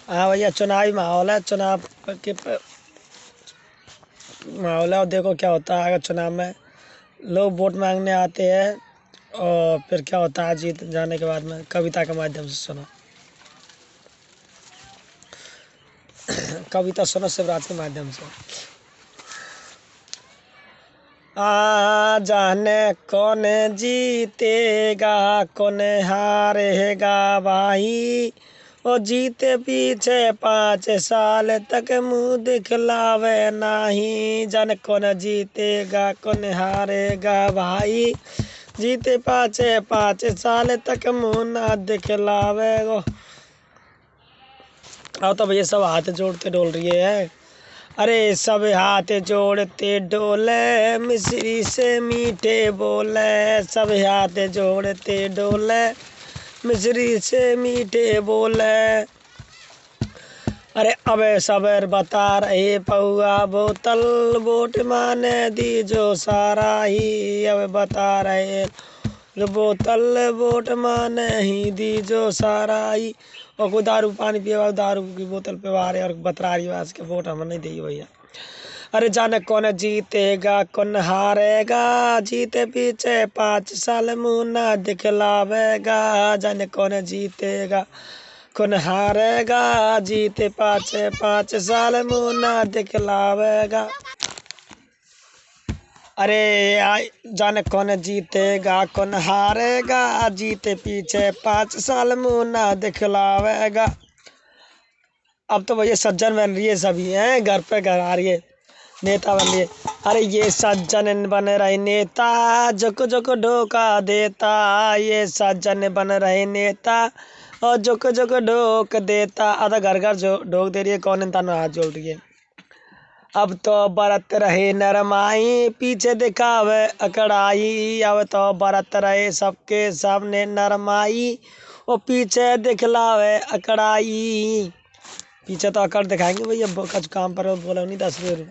हाँ भैया, चुनावी माहौल है। चुनाव के माहौल है और देखो क्या होता है। अगर चुनाव में लोग वोट मांगने आते हैं और फिर क्या होता है, जीत जाने के बाद में कविता के माध्यम से सुनो। कविता सुनो शिवराज के माध्यम से। जाने कौन जीतेगा कौन हारेगा भाई, ओ जीते पीछे 5 साल तक मुंह दिखलावे नहीं। जाने कौन जीतेगा कौन हारेगा भाई, जीते 5 साल तक मुंह ना दिखलावे गो। अब तो भैया सब हाथ जोड़ते डोल रही है। अरे सब हाथ जोड़ते डोले, मिश्री से मीठे बोले। सब हाथ जोड़ते डोले, मिश्री से मीठे बोले। अरे अब सबर बता रहे पौआ बोतल, वोट माने दी जो सारा ही। अब बता रहे बोतल, वोट माने ही दी जो सारा ही। और कोई दारू पानी पिए, दारू की बोतल पे रहे और बतरा रही है के वोट हमें नहीं दी भैया। अरे जाने कौन जीतेगा कौन हारेगा, जीते पीछे 5 साल मुंह ना दिखलावेगा। जाने कौन जीतेगा कौन हारेगा, जीते 5 साल मुंह ना दिखलावेगा। अरे जाने कौन जीतेगा कौन हारेगा, जीते पीछे 5 साल मुंह ना दिखलावेगा। अब तो भैया सज्जन बन रही है सभी हैं, घर पे घर आ रही है, नेता बन रही है। अरे ये सज्जन बन रहे नेता, जुक जुक ढोका देता। ये सज्जन बन रहे नेता और जुक जुक ढोक देता। आधा घर घर जो ढोक दे रही है, कौन इंसान हाथ जोड़ रही है। अब तो बरत रहे नरमाई, पीछे दिखावे अकड़ाई। अब तो बरत रहे सबके सामने नरमाई, और पीछे दिखलावे अकड़ाई। पीछे तो अकड़ दिखाएंगे भैया, कुछ काम पर बोला नहीं 10 रुपये।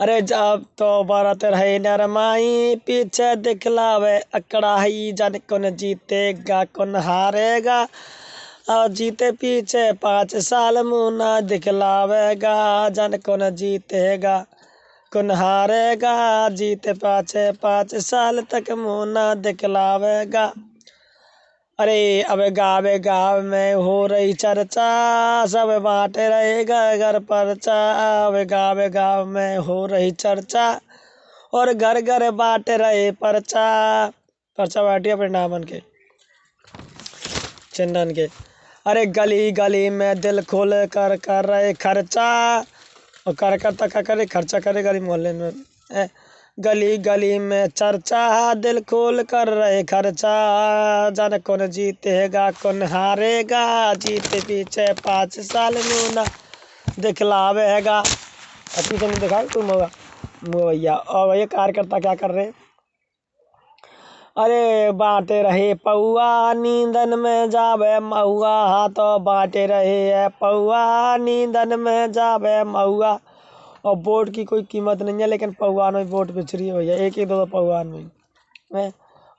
अरे जब तो बरत रहे नरमाई, पीछे दिखलावे अकड़ाई। जाने कौन जीतेगा कौन हारेगा, और जीते पीछे 5 साल मुंह ना दिखलावेगा। जाने कौन जीतेगा कौन हारेगा, जीते 5 साल तक मुंह ना दिखलावेगा। अरे अब गाँव में हो रही चर्चा, सब बांटे रहे घर घर परचा। अब गाँव में हो रही चर्चा, और घर घर बांटे रहे परचा। परचा बांटी अपने नामन के चंदन के। अरे गली गली में दिल खोल कर रहे खर्चा, और कर करे खर्चा करे गली मोहल्ले में। गली गली में चर्चा, दिल खोल कर रहे खर्चा। जाने कौन जीतेगा कौन हारेगा, जीते पीछे 5 साल मुंह ना दिखलावेगा। अच्छी तो नहीं दिखा तुम होगा भैया। और भैया कार्यकर्ता क्या कर रहे हैं, अरे बांटे रहे पौआ, नींदन में जावे महुआ। हाथों बांटे रहे है पौआ, नींदन में जावे महुआ। और वोट की कोई कीमत नहीं है, लेकिन पौआन में वोट बिछ रही है भैया, एक एक दो पौआन में है।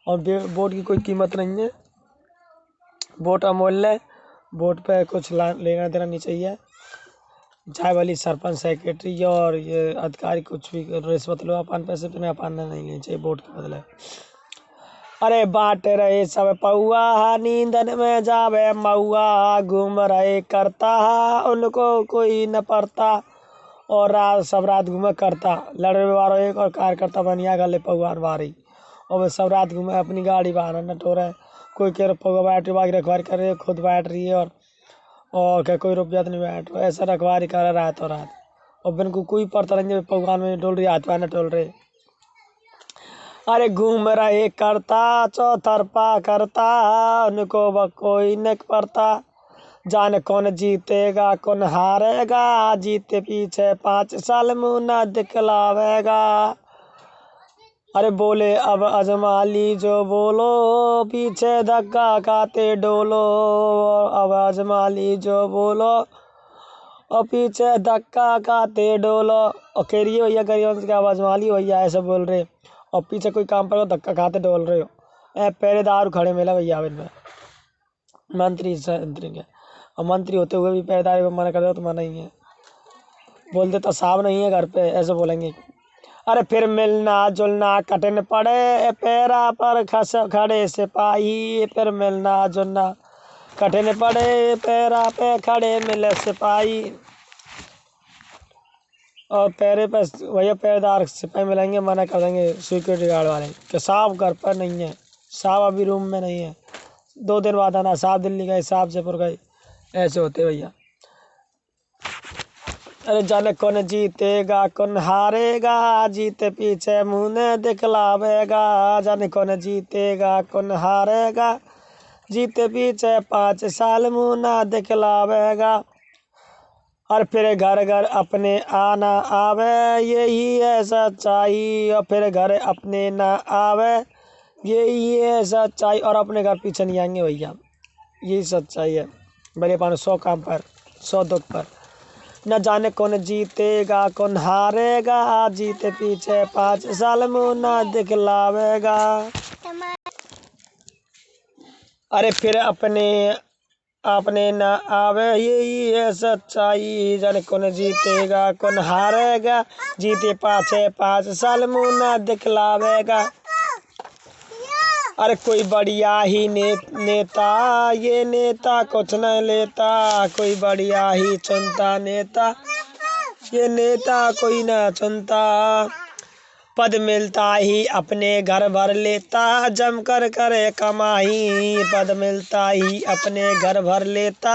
और वोट की कोई कीमत नहीं है, वोट अमूल्य है। वोट पे कुछ लेना देना नहीं चाहिए। चाहे वाली सरपंच सेक्रेटरी और ये अधिकारी कुछ भी रिश्वत लो, अपन पैसे पे अपन नहीं लेना चाहिए वोट के बदले। अरे बांट रहे सब पौआ, नींदन में जावे मऊआ। घूम रहे करता, उनको कोई न पड़ता। और सब रात घूमे करता, लड़े वारो एक और कार्यकर्ता बनिया गले पौआन वारी। और वे सब रात घूमे अपनी गाड़ी बाहर न टोरे। कोई कह रहे पौआ बैठ रही रखवारी कर रही है, खुद बैठ रही है। और क्या कोई रुपया तो नहीं बैठ रहा, ऐसा रखवारी कर रहा है तो रात। और बिन को कोई पड़ता नहीं पौआन में डोल रही, हाथ पैर न टोल रहे। अरे घूम रहे करता, चौतरफा करता, उनको कोई न पड़ता। जाने कौन जीतेगा कौन हारेगा, जीते पीछे 5 साल मुंह न दिखलावेगा। अरे बोले अब अजमा ली जो बोलो, पीछे धक्का खाते डोलो। अब अजमा ली जो बोलो, और पीछे धक्का खाते डोलो। और कह रही है भैया गरीबों की आवाज माली भैया ऐसे बोल रहे, और पीछे कोई काम पर धक्का खाते डोल रहे हो। पहरेदार खड़े मिला भैया इनमें मंत्री के। और मंत्री होते हुए भी पैरदारी पे मना कर दो तो मना ही है। बोल देता साहब नहीं है घर पे, ऐसे बोलेंगे। अरे फिर मिलना जुलना कठिन पड़े पैरा पर खस खड़े सिपाही, फिर मिलना जुलना कठिन पड़े पैरा पे खड़े मिले सिपाही। और पैरे पर भैया पैरदार सिपाही मिलेंगे, मना कर देंगे सिक्योरिटी गार्ड वाले कि साहब घर पर नहीं है, साहब अभी रूम में नहीं है, 2 दिन बाद आना, साहब दिल्ली गए, साहब जयपुर गए, ऐसे होते भैया। अरे जाने कौन जीतेगा कौन हारेगा, जीते पीछे मुंह ने दिखलावेगा। जाने कौन जीतेगा कौन हारेगा, जीते पीछे 5 साल मुंह ना दिखलावेगा। और फिर घर घर अपने आना आवे, यही है सच्चाई। और फिर घर अपने ना आवे, यही है सच्चाई। और अपने घर पीछे नहीं आएंगे भैया, यही सच्चाई है। भले पानो 100 काम पर 100 दुख पर। न जाने कौन जीतेगा कौन हारेगा, जीते पीछे 5 साल मुंह ना दिखलावेगा। अरे फिर अपने अपने न आवे, यही है सच्चाई। जाने कौन जीतेगा कौन हारेगा, जीते पाछे 5 साल मुंह ना दिखलावेगा। अरे कोई बढ़िया ही नेता, ये नेता कुछ न लेता। कोई बढ़िया ही चुनता नेता, ये नेता कोई न चुनता। पद मिलता ही अपने घर भर लेता, जम कर करे कमाई। पद मिलता ही अपने घर भर लेता,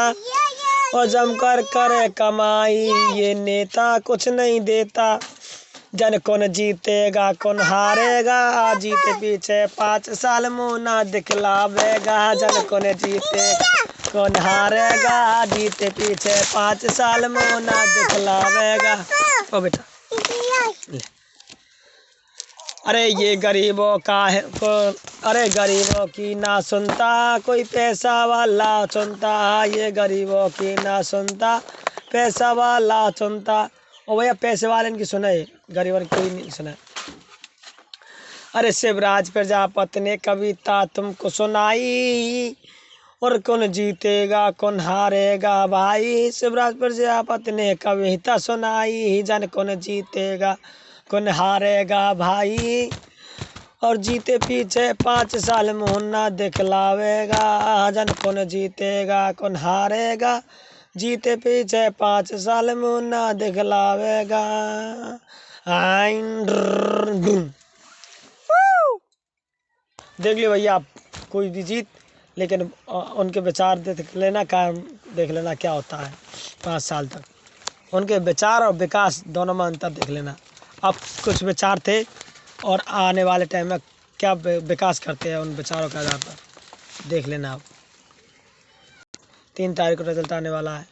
और जम कर करे कमाई। ये नेता कुछ नहीं देता। जन कौन जीतेगा कौन हारेगा, जीते पीछे 5 साल मुंह ना दिखलावेगा। जन कौन जीतेगा कौन हारेगा, जीते पीछे 5 साल मुंह ना दिखलावेगा। ओ बेटा ले। अरे ये गरीबों का है अरे गरीबों की ना सुनता, कोई पैसा वाला चुनता। ये गरीबों की ना सुनता, पैसा वाला चुनता। ओ भैया पैसे वाले इनकी सुने, गरीबों की कोई नहीं सुने। अरे शिवराज प्रजापति ने कविता तुमको सुनाई, और कौन जीतेगा कौन हारेगा भाई। शिवराज प्रजापति ने कविता सुनाई, जान कौन जीतेगा कौन हारेगा भाई। और जीते पीछे 5 साल मुंह ना दिखलावेगा। जान कौन जीतेगा कौन हारेगा, जीते पीछे 5 साल मुंह ना दिखलावेगा। देख लियो भैया आप कोई भी जीत, लेकिन उनके विचार देख लेना, काम देख लेना क्या होता है 5 साल तक। उनके विचार और विकास दोनों में अंतर देख लेना। अब कुछ विचार थे और आने वाले टाइम में क्या विकास करते हैं, उन विचारों के आधार पर देख लेना। अब 3 तारीख को रिजल्ट आने वाला है।